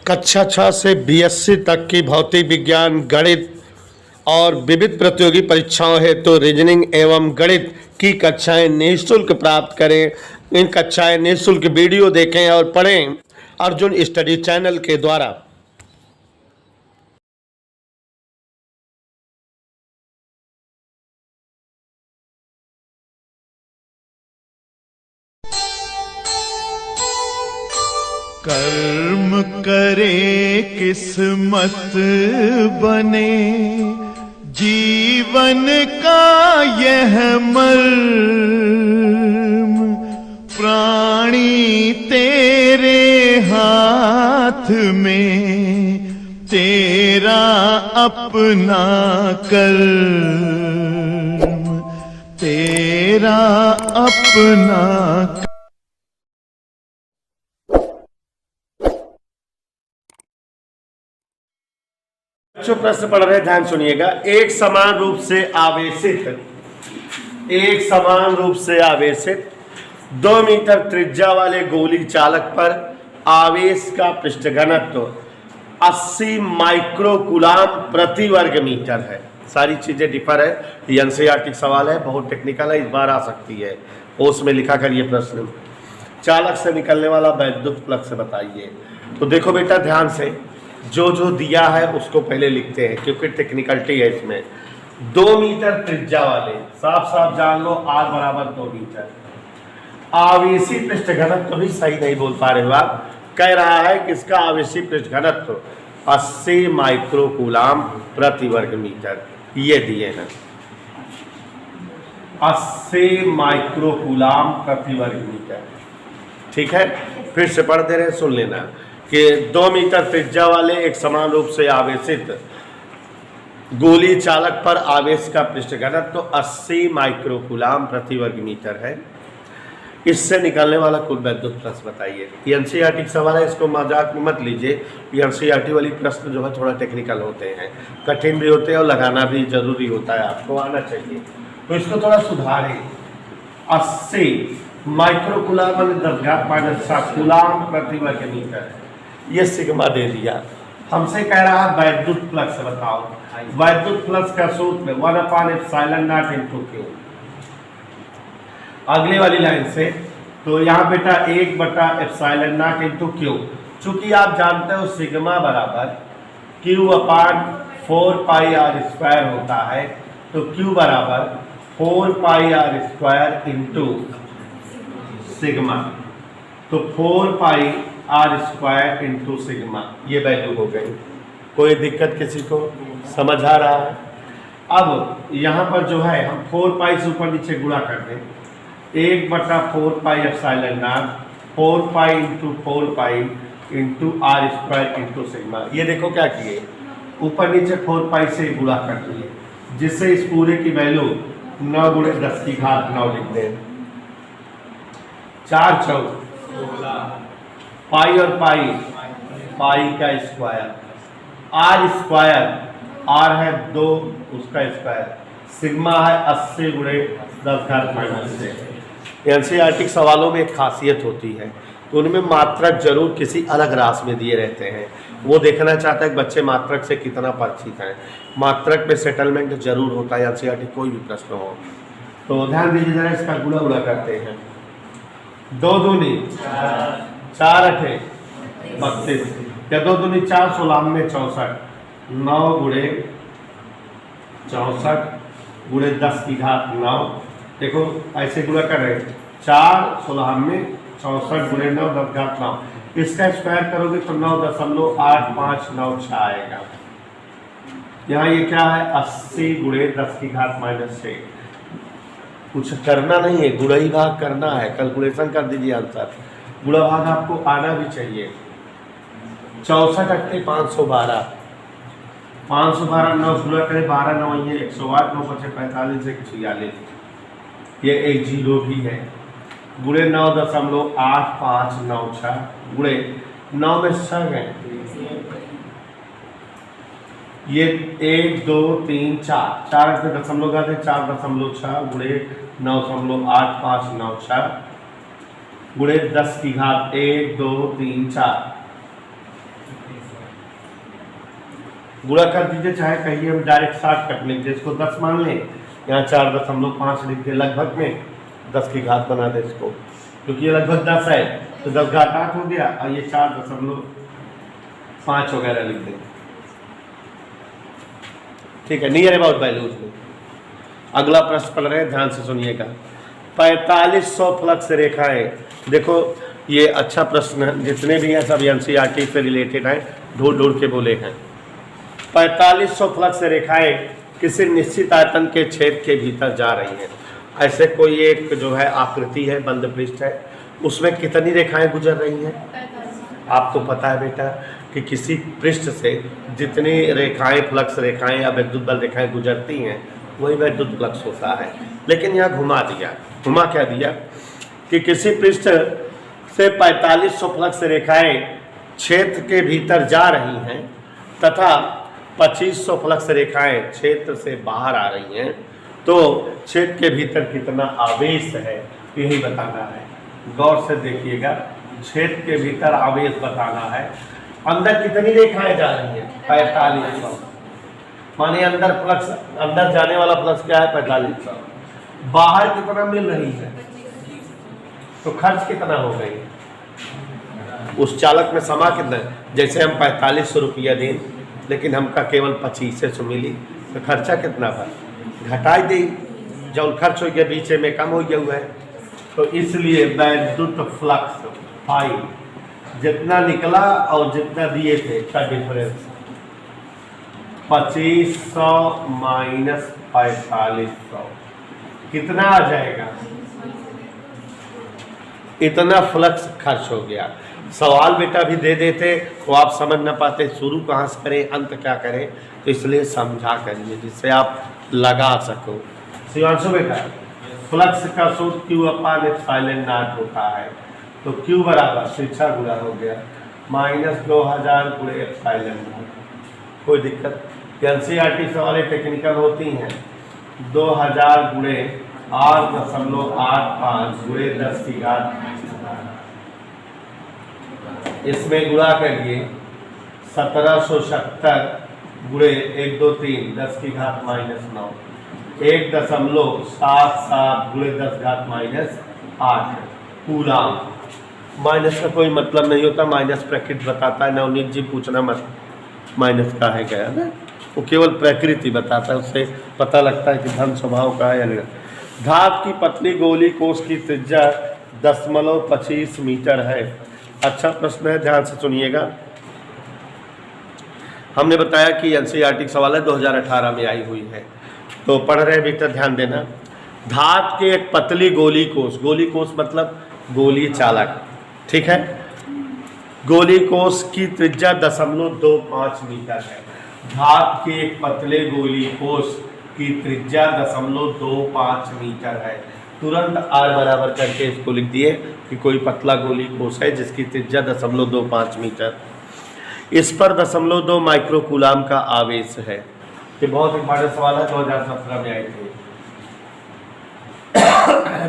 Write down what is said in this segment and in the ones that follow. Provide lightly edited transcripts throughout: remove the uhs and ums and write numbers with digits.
कक्षा 6 से बीएससी तक की भौतिक विज्ञान, गणित और विविध प्रतियोगी परीक्षाओं हेतु रीजनिंग एवं गणित की कक्षाएं निःशुल्क प्राप्त करें। इन कक्षाएं निःशुल्क वीडियो देखें और पढ़ें अर्जुन स्टडी चैनल के द्वारा। कर्म करे किस्मत बने, जीवन का यह मर्म, प्राणी तेरे हाथ में, तेरा अपना कर्म, तेरा अपना। जो प्रश्न पढ़ रहे ध्यान सुनिएगा। एक समान रूप से आवेशित 2 मीटर त्रिज्या वाले गोली चालक पर आवेश का पृष्ठ घनत्व 80 माइक्रोकूलाम प्रति वर्ग मीटर है। सारी चीजें डिफर है। ये एनसीईआरटी सवाल है, बहुत टेक्निकल है, इस बार आ सकती है। उसमें लिखा करिए प्रश्न, चालक से निकलने वाला वैद्युत फ्लक्स बताइए। तो देखो बेटा ध्यान से, जो जो दिया है उसको पहले लिखते हैं क्योंकि टेक्निकलिटी है इसमें। 2 मीटर त्रिज्या वाले, साफ साफ जान लो, R बराबर 2 मीटर। आवेशी पृष्ठ घनत्व भी सही नहीं बोल पा रहे हो आप। कह रहा है कि इसका आवेशी पृष्ठ घनत्व 80 माइक्रोकूलाम प्रति वर्ग मीटर, ये दिए हैं 80 माइक्रोकूलाम प्रति वर्ग मीटर। ठीक है, फिर से पढ़ दे रहे, सुन लेना कि 2 मीटर त्रिज्या वाले एक समान रूप से आवेशित गोली चालक पर आवेश का पृष्ठ घनत्व तो 80 माइक्रोकूलाम प्रति वर्ग मीटर है। इससे निकलने वाला कुल वैद्युत फ्लक्स बताइए। एनसीईआरटी का सवाल है, इसको मजाक में मत लीजिए। एनसीईआरटी वाली प्रश्न जो है थोड़ा टेक्निकल होते हैं, कठिन भी होते हैं और लगाना भी जरूरी होता है, आपको आना चाहिए। तो इसको थोड़ा सुधारें। 80 माइक्रोकूलाम कूलाम प्रति वर्ग मीटर, ये सिग्मा दे दिया। हमसे कह रहा है वैद्युत फ्लक्स बताओ। वैद्युत फ्लक्स का सूत्र 1/ε0 × Q। अगली वाली लाइन से तो यहाँ बेटा 1/ε0 × Q। चूंकि आप जानते हो सिग्मा बराबर Q/4πr² होता है, तो Q बराबर 4πr² × सिग्मा, तो 4πr² × सिग्मा, ये वैल्यू हो गई। कोई दिक्कत किसी को समझ आ रहा है? अब यहाँ पर जो है हम 4π से ऊपर नीचे गुणा कर दें, 1/4πε0 4π × 4π × r² × सिग्मा। ये देखो क्या किए, ऊपर नीचे 4π से गुणा कर दिए, जिससे इस पूरे की वैल्यू 9 × 10⁹ लिख दें। 4 चौक पाई और पाई, पाई का स्क्वायर, r है 2, उसका स्क्वायर, सिग्मा है 80 × 10⁻⁻⁶। एनसीईआरटी सवालों में एक खासियत होती है, तो उनमें मात्रक जरूर किसी अलग रास में दिए रहते हैं। वो देखना चाहता है कि बच्चे मात्रक से कितना परिचित हैं। मात्रक में सेटलमेंट जरूर होता है एनसीईआरटी कोई भी प्रश्न हो। तो ध्यान दीजिए जरा, इसका गुणा करते हैं। 2 दूनी 4 8 32, या 2 दूनी 4 16 में 64, 9 × 64 × 10⁻⁹। देखो ऐसे गुणा कर रहे हैं, 4 16 में 64 × 9 10⁻⁹। इसका स्क्वायर करोगे तो 9.8596 आएगा। यहाँ ये क्या है, 80 × 10⁻⁻⁶। कुछ करना नहीं है, गुणा ही भाग करना है, कैलकुलेशन कर दीजिए आंसर। गुणा भाग आपको आना भी चाहिए। 64 8 512, 512 9 गुणा करें, 12 9 ये 108, 9 × 45 146, ये एक 0 भी है। गुणे 9.8596 गुणे 9 में 6 गए, ये 1 2 3 4 के दशमलव का 4.6 गुणे 9.8596 गुणे 10 की घात 1 2 3 4 गुणा कर दीजिए, चाहे कहिए हम डायरेक्ट 60 कट लिख दे, इसको 10 मान लें, यहाँ 4.5 लिख दे, लगभग में 10 की घात बना दे इसको, क्योंकि ये लगभग 10 है तो 10 घात 8 हो गया, और ये 4.5 वगैरह लिख दें। ठीक है, नियर अबाउट वैल्यूज में। अगला प्रश्न पढ़ रहे हैं, ध्यान से सुनिएगा। 4500 फ्लक्स रेखाएं, देखो ये अच्छा प्रश्न है, जितने भी हैं सब एनसीईआरटी से रिलेटेड हैं, ढूंढ ढूंढ के बोले हैं। 4500 फ्लक्स रेखाएं किसी निश्चित आयतन के छेद के भीतर जा रही हैं। ऐसे कोई एक जो है आकृति है, बंद पृष्ठ है, उसमें कितनी रेखाएं गुजर रही हैं? आपको पता है बेटा कि किसी पृष्ठ से जितनी रेखाएं, फ्लक्स रेखाएं या विद्युत बल रेखाएं गुजरती हैं वही विद्युत फ्लक्स होता है। लेकिन यहाँ घुमा दिया, घुमा क्या दिया कि किसी पृष्ठ से 4500 फ्लक्स रेखाएं क्षेत्र के भीतर जा रही हैं तथा 2500 फ्लक्स रेखाएं क्षेत्र से बाहर आ रही हैं, तो क्षेत्र के भीतर कितना आवेश है यही बताना है। गौर से देखिएगा, क्षेत्र के भीतर आवेश बताना है। अंदर कितनी रेखाएं जा रही हैं? 4500। माने अंदर फ्लक्स, अंदर जाने वाला फ्लक्स क्या है? 4500। बाहर कितना मिल रही है? तो खर्च कितना हो गई? उस चालक में समा कितना है? जैसे हम 4500 रुपया दें, लेकिन हमका केवल 2500 मिली, तो खर्चा कितना था? घटाई दी, जो खर्च हो गया बीच में कम हो गया हुआ है। तो इसलिए विद्युत फ्लक्स फाई जितना निकला और जितना दिए थे का डिफरेंस 2500 माइनस 4500 कितना आ जाएगा? इतना फ्लक्स खर्च हो गया। सवाल बेटा भी दे देते तो आप समझ ना पाते, शुरू कहाँ से करें, अंत क्या करें, तो इसलिए समझा करिए जिससे आप लगा सको। शिवांशु बेटा, फ्लक्स का सूत्र क्यू अपान एप्सिलॉन नॉट होता है, तो क्यू बराबर शिक्षा गुणा हो गया माइनस 2000 गुणे एप्सिलॉन नॉट। कोई दिक्कत? एनसीईआरटी सवालें टेक्निकल होती हैं। 2000 गुणे 8.85 गुणे 10 की घात, इसमें गुणा करिए 1770 गुणे 1 2 3 10 की घात माइनस 9, 1.77 गुणे 10 घात माइनस 8 कूलाम। माइनस का कोई मतलब नहीं होता, माइनस ब्रैकेट बताता है। नवनीत जी पूछना मत माइनस का है क्या ना, वो केवल प्रकृति बताता है, उससे पता लगता है कि धन स्वभाव का है या नहीं। धातु की पतली गोली कोष की त्रिज्या 0.25 मीटर है। अच्छा प्रश्न है, ध्यान से सुनिएगा। हमने बताया कि एनसीईआरटी सवाल है 2018 में आई हुई है, तो पढ़ रहे बेटा ध्यान देना। धातु के एक पतली गोली कोष मतलब गोली चालक, ठीक है। गोली कोष की त्रिज्या 0.25 मीटर है। धातु के एक पतले गोली कोष की त्रिज्या 0.25 मीटर है। तुरंत आर बराबर करके इसको लिख दिए कि कोई पतला गोली कोष है जिसकी त्रिज्या 0.25 मीटर। इस पर 0.2 माइक्रो कूलाम का आवेश है। ये बहुत इंपॉर्टेंट सवाल है, 2017 में आई थी।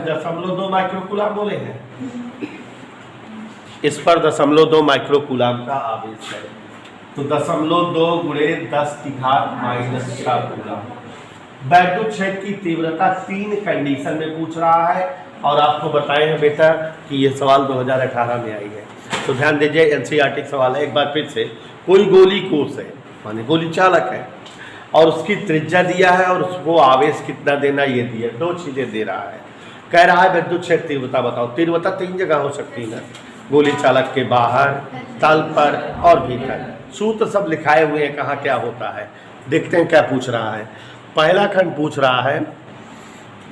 0.2 माइक्रो कूलाम बोले हैं। इस पर 0.2 माइक्रो कूलाम का आवेश है, तो 0.2 गुणे 10 की घात माइनस 4 कूलाम। विद्युत क्षेत्र की तीव्रता 3 कंडीशन में पूछ रहा है, और आपको बताए हैं बेटा कि ये सवाल 2018 में आई है। तो ध्यान दीजिए, एनसीईआरटी सवाल है। एक बार फिर से, कोई गोली कोष है माने गोली चालक है, और उसकी त्रिज्या दिया है और उसको आवेश कितना देना ये दिया, 2 चीज़ें दे रहा है। कह रहा है विद्युत क्षेत्र तीव्रता बताओ। तीव्रता 3 जगह हो सकती है ना, गोली चालक के बाहर, तल पर और भीतर। सूत्र सब लिखाए हुए हैं कहाँ क्या होता है। देखते हैं क्या पूछ रहा है। पहला खंड पूछ रहा है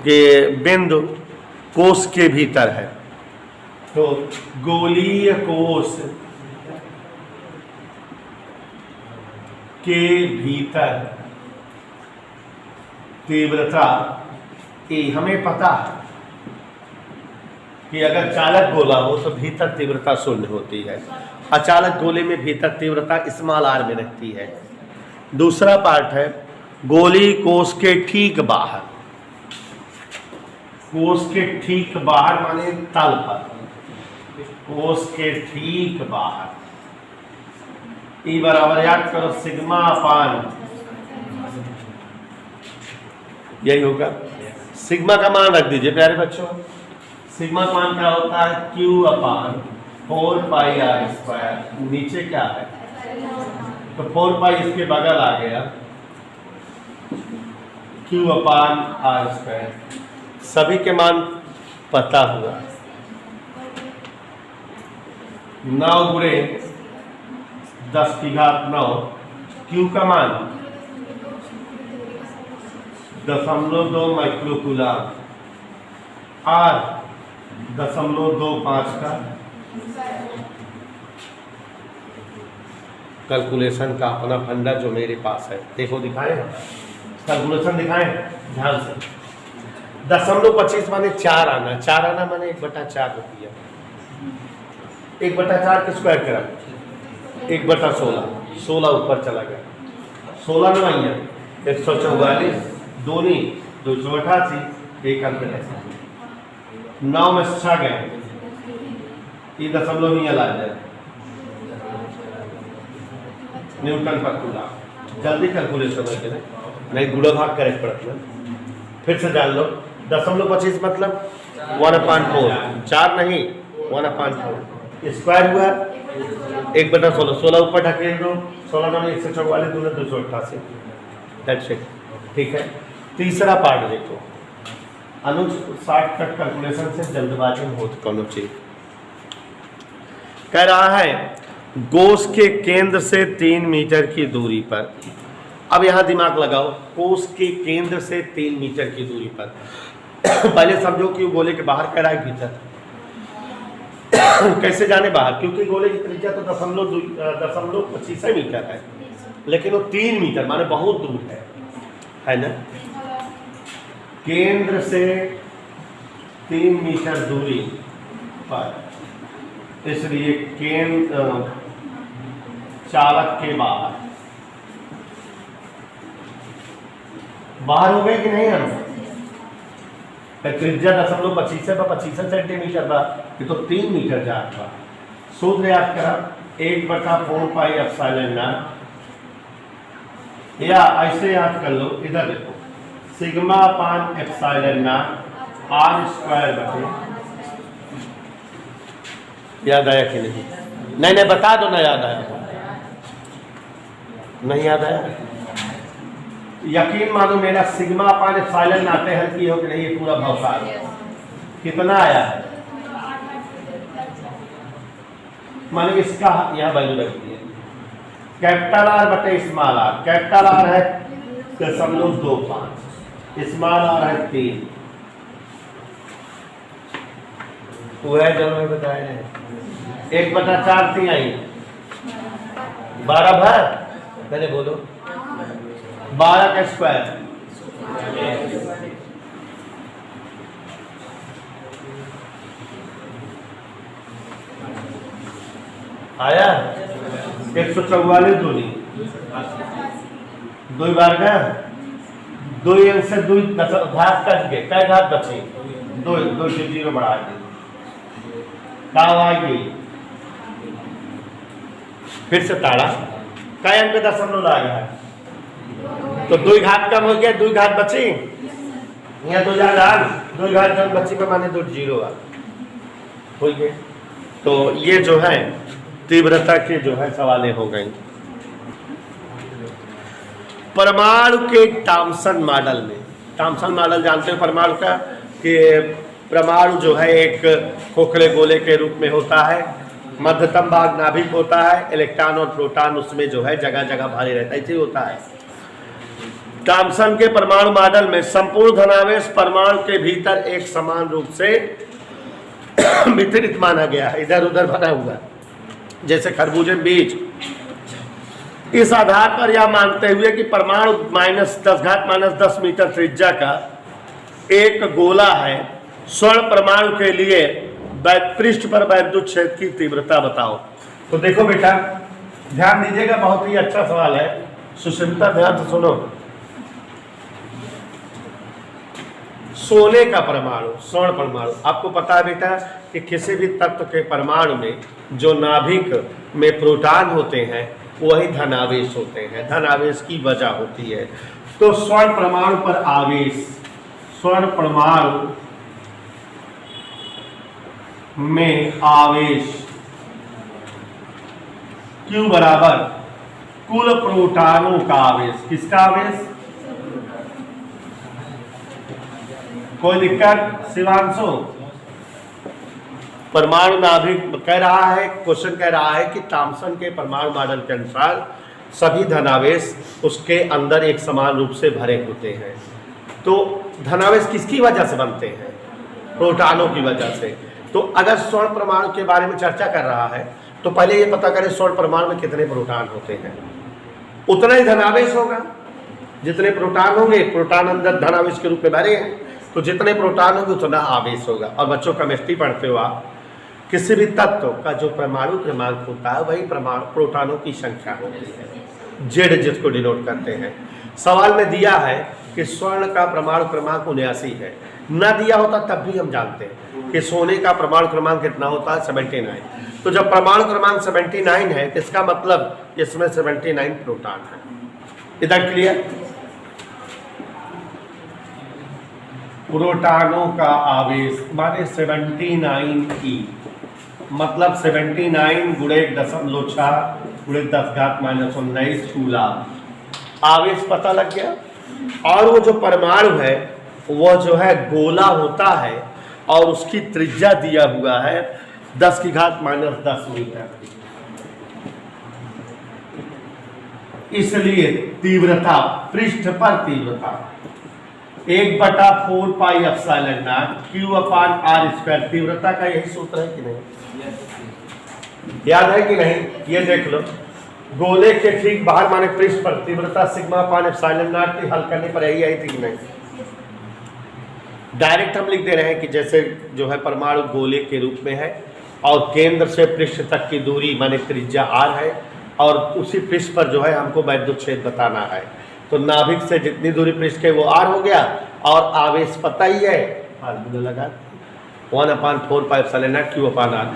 कि बिंदु कोष के भीतर है, तो गोलीय कोष के भीतर तीव्रता E, हमें पता है कि अगर चालक गोला हो तो भीतर तीव्रता 0 होती है। अचालक गोले में भीतर तीव्रता स्मॉल r में रहती है। दूसरा पार्ट है गोली कोष के ठीक बाहर, कोष के ठीक बाहर माने तल पर, कोष के ठीक बाहर ई बराबर याद करो सिग्मा अपान, यही होगा। सिग्मा का मान रख दीजिए प्यारे बच्चों। सिग्मा का मान क्या होता है? Q upon 4 pi R square. नीचे क्या है? तो 4 पाई इसके बगल आ गया, Q अपान आर स्क्वायर। सभी के मान पता हुआ। 9 गुणे 10 की घात 9, Q का मान 0.2 माइक्रोकूलम, R 0.25 का। कैलकुलेशन का अपना फंडा जो मेरे पास है, देखो दिखाएं, कैलकुलेशन दिखाएं ध्यान से। 0.25 माने 4 आना, 4 आना माने 1/4 रुपया। 1/4 के स्क्वायर करा 1/16, 16 ऊपर चला गया। 16 नवाइया 144, दूनी 288, एक अंक 9 में 6 गए, ये दशमलव नहीं ला जाए। न्यूटन का कूलम। जल्दी कैलकुलेशन करके नहीं गुणा भाग करेक्ट पड़ता है। फिर से जान लो, 0.25 मतलब 1/4, 4 नहीं 1/4 स्क्वायर हुआ 1/16, 16 ऊपर ढकेल दो, 16 में 144, दूना 288। दैट्स इट, ठीक है। तीसरा पार्ट देखो, अनुज शॉर्टकट कैलकुलेशन से जल्दबाजी में होती कौन चीज। कह रहा है कोष के केंद्र से 3 मीटर की दूरी पर। अब यहां दिमाग लगाओ, कोष के केंद्र से 3 मीटर की दूरी पर। पहले समझो कि गोले के बाहर कह रहा है भीतर। कैसे जाने बाहर? क्योंकि गोले की त्रिज्या तो 0.25 मीटर है, लेकिन वो 3 मीटर माने बहुत दूर है ना। केंद्र से 3 मीटर दूरी पर, इसलिए केंद्र चालक के बाहर हो गए कि नहीं हम? त्रिज्या 0.25 सेंटीमीटर बा, ये तो 3 मीटर जात बा। सूत्र याद करा 1/4 पाई एप्सिलॉन नॉट, या ऐसे याद कर लो, इधर देखो sigma upon epsilon not R square बटे। याद आया कि नहीं? नहीं बता दो ना, याद आया? नहीं याद आया? यकीन मानो मेरा सिग्मा अपान एप्सिलॉन नाते हल की हो कि नहीं, ये पूरा भौकाल कितना आया है? माने इसका यहाँ वैल्यू रख दिए, कैपिटल आर बटे स्मॉल आर। कैपिटल आर है 0.25, स्मॉल आर है 3। वो है जो मैं बताया है 1/4 थी आई 12 भर, मैंने बोलो 12 का स्क्वायर। आया 144 दूनी 2 बार का 2 अंक से 2 घात कट गए, क्या घात बची? 2 से 0 बढ़ा दी, क्या आएगी? फिर से ताड़ा काय अंक पे 0 आ गया, तो 2 घात कम हो गया, 2 घात बची, यहाँ 2 घात कम बची का माने 2 0 हो गए। तो ये जो है तीव्रता के जो है सवालें हो गई। परमाणु के थॉम्सन मॉडल में, थॉम्सन मॉडल जानते हो परमाणु का, कि परमाणु जो है एक खोखले गोले के रूप में होता है, मध्यतम भाग नाभिक होता है, इलेक्ट्रॉन और प्रोटॉन उसमें जो है जगह जगह भारी रहता है, इसे होता है। थॉम्सन के परमाणु मॉडल में संपूर्ण धनावेश परमाणु के भीतर एक समान रूप से वितरित माना गया है, इधर उधर बना हुआ जैसे खरबूजे बीज। इस आधार पर यह मानते हुए कि परमाणु -10 मीटर त्रिज्या का एक गोला है, स्वर्ण परमाणु के लिए पृष्ठ पर वैद्युत क्षेत्र की तीव्रता बताओ। तो देखो बेटा ध्यान दीजिएगा, बहुत ही अच्छा सवाल है, सुचिंता ध्यान से सुनो। सोने का परमाणु, स्वर्ण परमाणु, आपको पता है बेटा कि किसी भी तत्व के परमाणु में जो नाभिक में प्रोटॉन होते हैं वही धनावेश होते हैं। धनावेश की वजह होती है। तो स्वर्ण परमाणु पर आवेश, स्वर्ण परमाणु में आवेश Q बराबर कुल प्रोटॉनों का आवेश। किसका आवेश? कोई दिक्कत शिवांशु? परमाणु नाभिक कह रहा है, क्वेश्चन कह रहा है कि थॉमसन के परमाणु मॉडल के अनुसार सभी धनावेश उसके अंदर एक समान रूप से भरे होते हैं। तो धनावेश किसकी वजह से बनते हैं? प्रोटॉनों की वजह से। तो अगर स्वर्ण परमाणु के बारे में चर्चा कर रहा है तो पहले ये पता करें स्वर्ण परमाणु में कितने प्रोटॉन होते हैं, उतना ही धनावेश होगा। जितने प्रोटॉन होंगे, प्रोटॉन अंदर धनावेश के रूप में भरे हैं, तो जितने प्रोटॉन होंगे उतना आवेश होगा। और बच्चों केमिस्ट्री पढ़ते हो आप, किसी भी तत्व का जो परमाणु क्रमांक होता है वही परमाणु प्रोटॉनों की संख्या होती है, जेड जिसको डिनोट करते हैं। सवाल में दिया है कि स्वर्ण का परमाणु क्रमांक 79 है, ना दिया होता तब भी हम जानते हैं कि सोने का परमाणु क्रमांक कितना होता है, 79। तो जब परमाणु क्रमांक 79 है तो इसका मतलब इसमें 79 प्रोटॉन है। इधर क्लियर? प्रोटॉनों का आवेश माने 79E, मतलब 79 गुणे 1.6 गुणे 10⁻⁹ कूलम। आवेश पता लग गया। और वो जो परमाणु है वो जो है गोला होता है और उसकी त्रिज्या दिया हुआ है 10⁻⁻10 मीटर। इसलिए तीव्रता, पृष्ठ पर तीव्रता 1/4πε0 Q/r²। तीव्रता का यही सूत्र है कि नहीं? याद है कि नहीं? ये देख लो, गोले के ठीक बाहर माने पृष्ठ पर तीव्रता σ/ε0 थी। हल करने पर यही आई थी कि नहीं? डायरेक्ट हम लिख दे रहे हैं कि जैसे जो है परमाणु गोले के रूप में है और केंद्र से पृष्ठ तक की दूरी माने त्रिज्या r है और उसी पृष्ठ पर जो है हमको वैद्युत क्षेत्र बताना है। तो नाभिक से जितनी दूरी पृष्ठ के वो r हो गया और आवेश पता ही है, फार्मूला लगा 1/4πε0 Q/r²।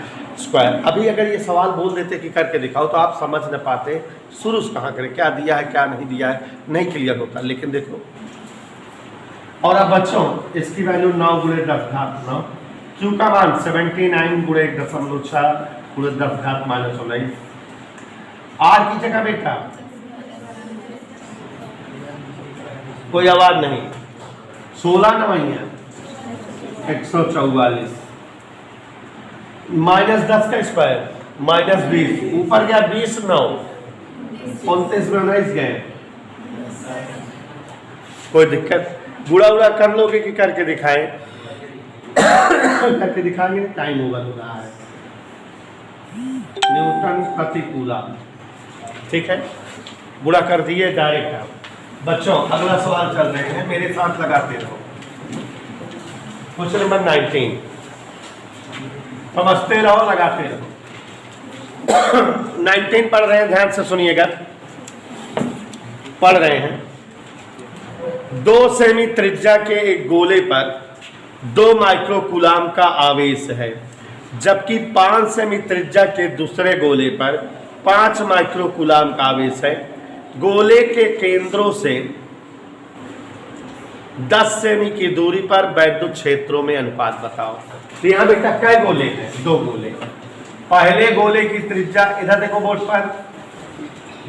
अभी अगर ये सवाल बोल देते कि करके दिखाओ तो आप समझ न पाते शुरू से कहाँ करें, क्या दिया है क्या नहीं दिया है, नहीं क्लियर होता। लेकिन देखो, और अब बच्चों इसकी वैल्यू 9 गुणे 10⁻9, Q का मान 79 गुणे 1.6 गुणे 10⁻⁹। R की जगह बेटा कोई आवाज नहीं, 16 नवैया 144 -10 का स्क्वायर -20, ऊपर गया 20 9 29 में 19 गए। कोई दिक्कत? बुरा बुरा कर लोगे कि करके दिखाएं? करके दिखाएंगे, टाइम ओवर हो रहा है। न्यूटन प्रति कूलम, ठीक है, बुरा कर दिए डायरेक्ट। आप बच्चों अगला सवाल चल रहे हैं, मेरे साथ लगाते रहो। क्वेश्चन नंबर 19, समझते रहो लगाते रहो। 19 पढ़ रहे हैं, ध्यान से सुनिएगा, पढ़ रहे हैं। 2 सेमी त्रिज्या के एक गोले पर 2 माइक्रोकूलम का आवेश है, जबकि 5 सेमी त्रिज्या के दूसरे गोले पर 5 माइक्रोकूलम का आवेश है। गोले के केंद्रों से 10 सेमी की दूरी पर वैद्युत क्षेत्रों में अनुपात बताओ। तो यहाँ बेटा क्या गोले हैं? 2 गोले। पहले गोले की त्रिज्या इधर देखो बोर्ड पर,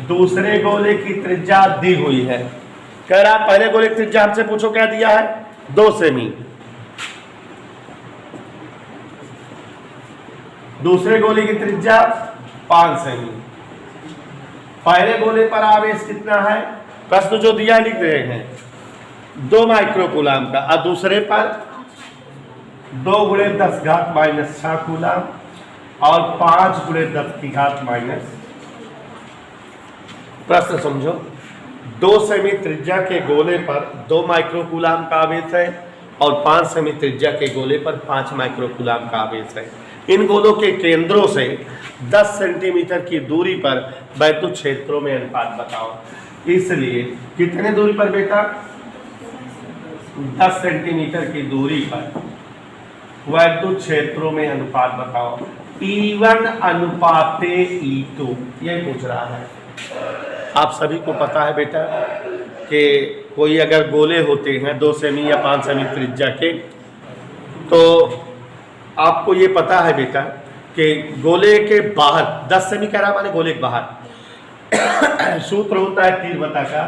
दूसरे गोले की त्रिज्या दी हुई है। कह रहा पहले गोले की त्रिज्या हमसे पूछो क्या दिया है? 2 सेमी। दूसरे गोले की त्रिज्या 5 सेमी। पहले गोले पर आवेश कितना है? प्रश्न जो दिया लिख रहे हैं 2 माइक्रोकूलम का, और दूसरे पर 2 गुणे 10⁻⁻6 कूलम और 5 गुणे 10⁻⁻। प्रश्न समझो, 2 सेमी त्रिज्या के गोले पर 2 माइक्रोकूलम का आवेश है और 5 सेमी त्रिज्या के गोले पर 5 माइक्रोकूलम का आवेश है। इन गोलों के केंद्रों से 10 सेंटीमीटर की दूरी पर वैद्युत क्षेत्रों में अनुपात बताओ। इसलिए कितने दूरी पर बेटा? 10 सेंटीमीटर की दूरी पर वैद्युत क्षेत्रों में अनुपात बताओ। E1 अनुपाते E2, यही पूछ रहा है। आप सभी को पता है बेटा कि कोई अगर गोले होते हैं 2 सेमी या 5 सेमी त्रिज्या के, तो आपको ये पता है बेटा कि गोले के बाहर 10 सेमी कह रहा माने गोले के बाहर सूत्र होता है तीव्रता का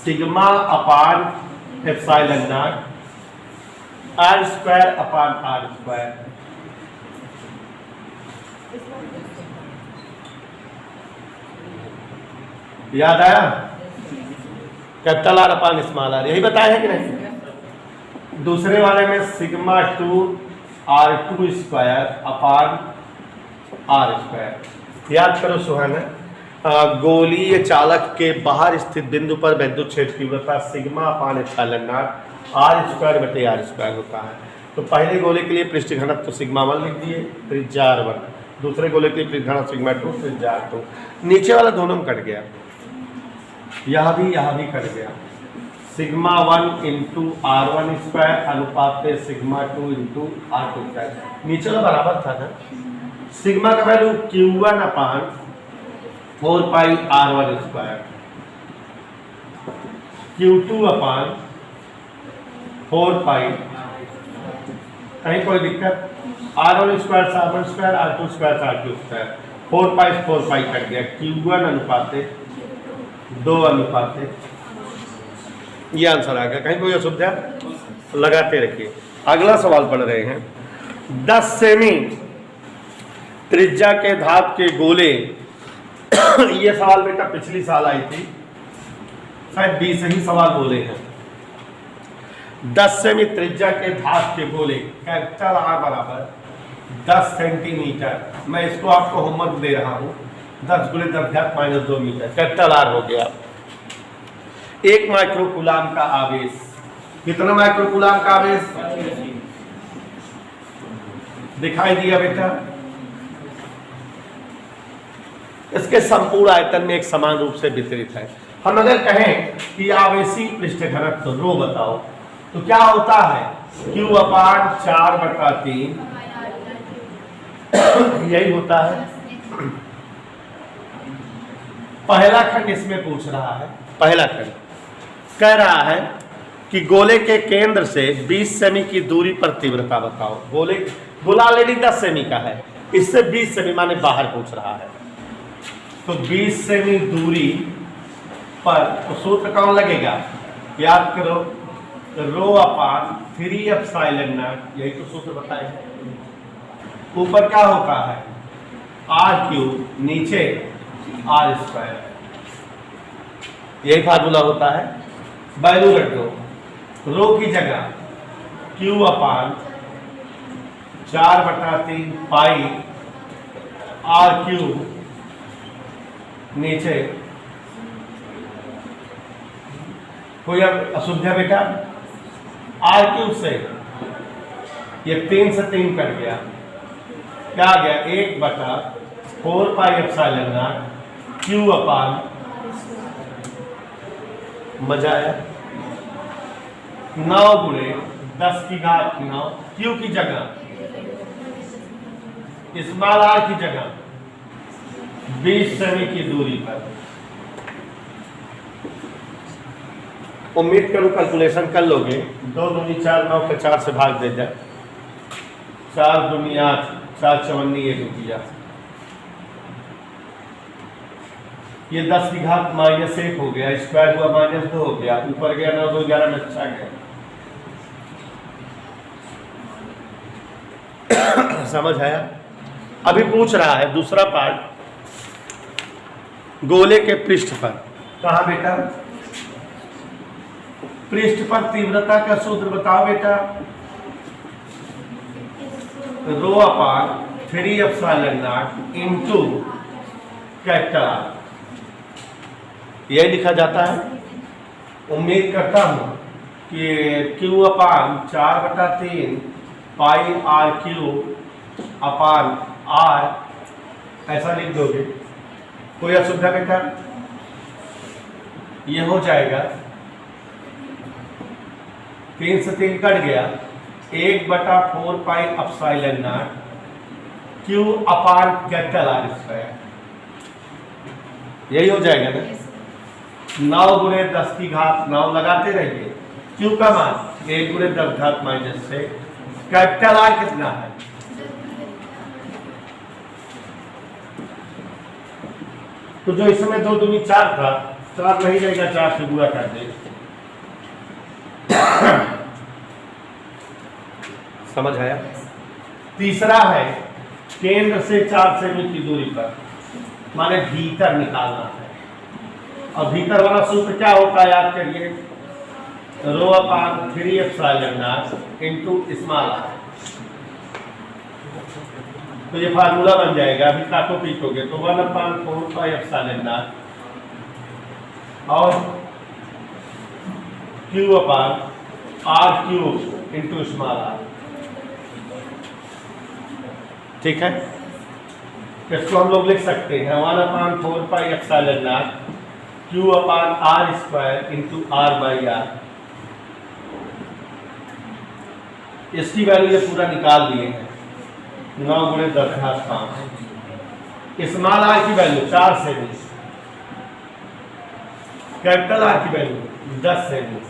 sigma upon epsilon not R square upon R square. याद आया? Capital R upon small R, यही बताया है कि नहीं? दूसरे वाले में sigma 2 R2 square upon R square. याद करो सुहाना, गोलीय चालक के बाहर स्थित बिंदु पर विद्युत क्षेत्र की तीव्रता sigma upon epsilon not R square बटे आर स्क्वायर होता है। तो पहले गोले के लिए पृष्ठ घनत्व तो सिग्मा 1 लिख दिए, त्रिज्या R1। दूसरे गोले के लिए पृष्ठ घनत्व सिग्मा 2, त्रिज्या R2। नीचे वाला दोनों में कट गया, यह भी कट गया। सिग्मा 1 इंटू R1 स्क्वायर अनुपात सिग्मा 2 इंटू R2 स्क्वायर, नीचे वाला बराबर था ना। सिग्मा का वैल्यू Q1 अपान 4 पाई R1 स्क्वायर, Q2 अपान 4 पाई, कहीं कोई दिक्कत? R1 स्क्वायर से R1 स्क्वायर, R2 स्क्वायर से R2 स्क्वायर, 4 पाई कट गया। Q1 अनुपात 2 अनुपात, ये आंसर आ गया। कहीं कोई असुविधा? लगाते रखिए। अगला सवाल पढ़ रहे हैं। 10 सेमी त्रिज्या के धात के गोले ये सवाल बेटा पिछली साल आई थी, शायद 20 ही सवाल बोले हैं। 10 सेमी त्रिज्या के धात के गोले कैपिटल आर बराबर 10 सेंटीमीटर। मैं इसको आपको होमवर्क दे रहा हूं, 10 × 10 - 2 मीटर कैपिटल आर हो गया। 1 माइक्रोकूलाम का आवेश, कितना माइक्रोकूलाम का आवेश दिखाई दिया बेटा? इसके संपूर्ण आयतन में एक समान रूप से वितरित है। हम अगर कहें कि आवेशी पृष्ठ घनत्व रो बताओ, तो क्या होता है? Q अपान 4/3 यही होता है। पहला खंड इसमें पूछ रहा है, पहला खंड कह रहा है कि गोले के केंद्र से 20 सेमी की दूरी पर तीव्रता बताओ। गोला ऑलरेडी 10 सेमी का है, इससे 20 सेमी माने बाहर पूछ रहा है। तो 20 सेमी दूरी पर तो सूत्र कौन लगेगा? याद करो, रो अपान 3 एप्सिलॉन नॉट, यही तो सूत्र बताए। ऊपर क्या होता है? R3, नीचे R स्क्वायर, यही फार्मूला होता है। वैल्यू रख दो, रो की जगह Q अपान 4/3 पाई R3, नीचे कोई अब अशुद्ध बेटा? R3 से ये 3 से 3 कट गया, क्या आ गया? 1/4 पाई एप्सिलॉन नॉट Q अपान, मजा आया, 9 × 10⁹ Q की जगह स्मॉल r की जगह 20 सेमी की दूरी पर। उम्मीद करूं कैलकुलेशन कर लोगे। 2 दूनी 4, 9 के 4 से भाग दे जाए, 4 दूनी 8, 4 चवन्नी 1 रुपया। ये 10⁻⁻1 हो गया, स्क्वायर हुआ -2 हो गया, ऊपर गया 9 2 11 में अच्छा गया। समझ आया? अभी पूछ रहा है दूसरा पार्ट, गोले के पृष्ठ पर। कहा बेटा? पृष्ठ पर तीव्रता का सूत्र बताओ बेटा। रो अपान 3 epsilon not into capital R, यही लिखा जाता है। उम्मीद करता हूं कि Q अपान 4/3 पाई R3 अपान R ऐसा लिख दोगे। कोई असुविधा बेटा? ये हो जाएगा, 3 से 3 कट गया, 1/4 pi epsilon not Q upon capital R square. यही हो जाएगा ना। 9 गुणे 10 की घात 9 लगाते रहिए। क्यू का मान 1 गुणे 10 घात -6। कैपिटल आर कितना है? तो जो इस समय 2 दूनी 4 था, 4 नहीं रहेगा, 4 से गुणा कर दे। समझ आया? तीसरा है केंद्र से 4 सेमी की दूरी पर, माने भीतर निकालना है। और भीतर वाला सूत्र क्या होता है याद करिए, ρ/3ε0 इंटू स्मॉल आर। तो ये फार्मूला बन जाएगा, अभी काटो पीटोगे तो 1/4πε0 और Q/r³ इंटू स्मॉल आर। ठीक है, इसको हम लोग लिख सकते हैं 1/4πε0 Q/r² इंटू r/r। इसकी वैल्यू ये पूरा निकाल लिए हैं, 9 गुणे 10 घात 5। स्मॉल आर की वैल्यू 4 सेमी, कैपिटल आर की वैल्यू 10 सेमी।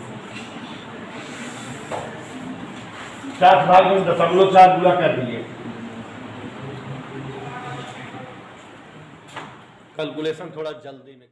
4 भाग में 0.4 गुणा कर दिए। कैलकुलेशन थोड़ा जल्दी में